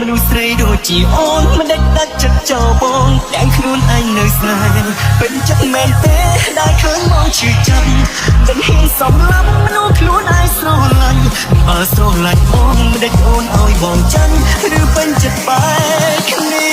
មនុស្សស្រីដូចជាអូនមិនដាច់ដាច់ចិត្តចោលបងទាំងខ្លួនឯងនៅស្នេហ៍เป็นចិត្តមែនទេដែលឃើញមកឈឺចាំមិនហ៊ានសំឡាំមនុស្សខ្លួនឯងស្រឡាញ់បើស្រឡាញ់អូនមិនដាច់អូនឲ្យបងចាញ់ឬពេញចិត្តបែកគ្នា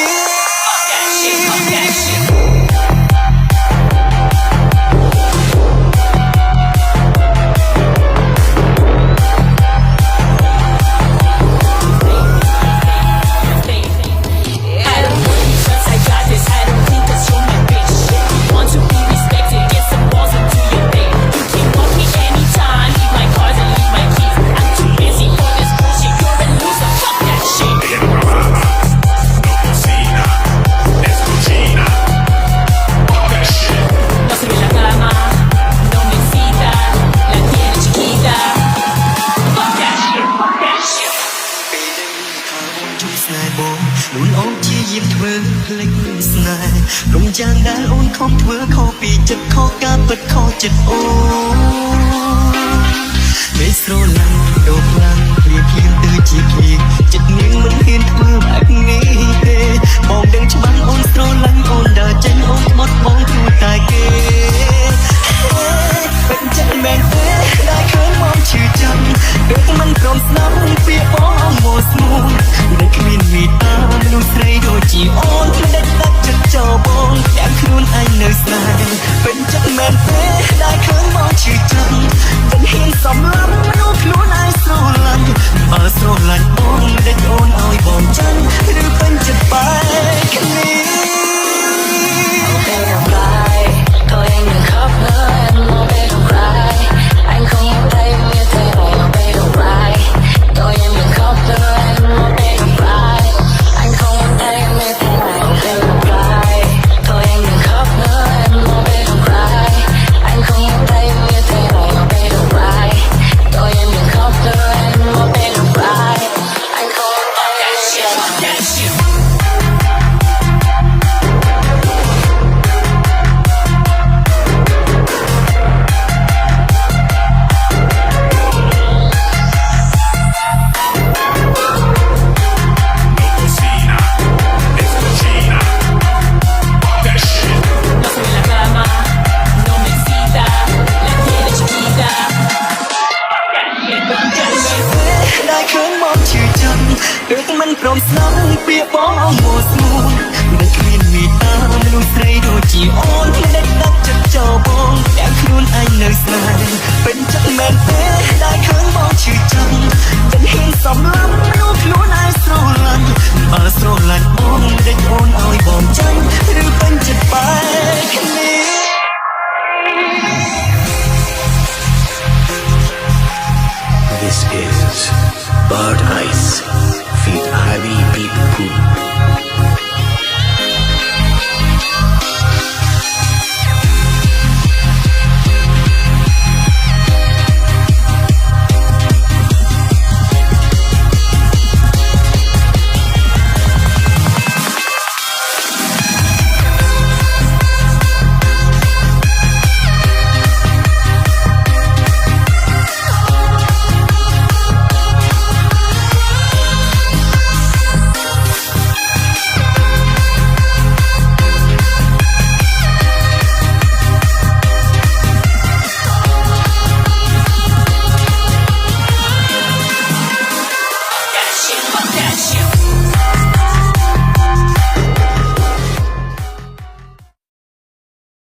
អូនអូនជាយាមធ្វើភ្លេចស្នេហ៍ក្រុមយ៉ាងដែលអូនខំធ្វើខុសពីចិត្តខុសការពិតខុសចិត្តអូនពេលស្រឡាញ់ដូរខ្លាំងភ្លាមភ្លាមដូចជាភ្លៀងចិត្តនាងមិនហ៊ានធ្វើបែបនេះទេបងដឹងច្បាស់អូនស្រឡាញ់អូនដើរចេញអូនបត់បងគួរតែគេเป็นចិត្តមែនទេដែលឃើញមកឈឺចាំដូចមិនព្រមស្ដាប់ពាក្យបងមកស្មួនដែលគ្មានមេត្តាមនុស្សស្រីដូចជាអូនមិនដាច់ដាច់ចិត្តចោលបងទាំងខ្លួនឯងនៅស្នេហ៍เป็นចិត្តមែនទេដែលឃើញមកឈឺចាំមិនហ៊ានសំឡាំមនុស្សខ្លួនឯងស្រឡាញ់បើស្រឡាញ់បងមិនដាច់អូនឲ្យបងចាញ់ឬពេញចិត្តបែកគ្នា ដូចមិនព្រមស្ដាប់ពាក្យបងមកស្មួនដែលគ្មានមេត្តាមនុស្សស្រីដូចជាអូនមិនដាច់ដាច់ចិត្តចោលបងទាំងខ្លួនឯងនៅស្នេហ៍เป็นចិត្តមែនទេដែលឃើញបងឈឺចាំមិនហ៊ានសំឡាំមនុស្សខ្លួនឯងស្រឡាញ់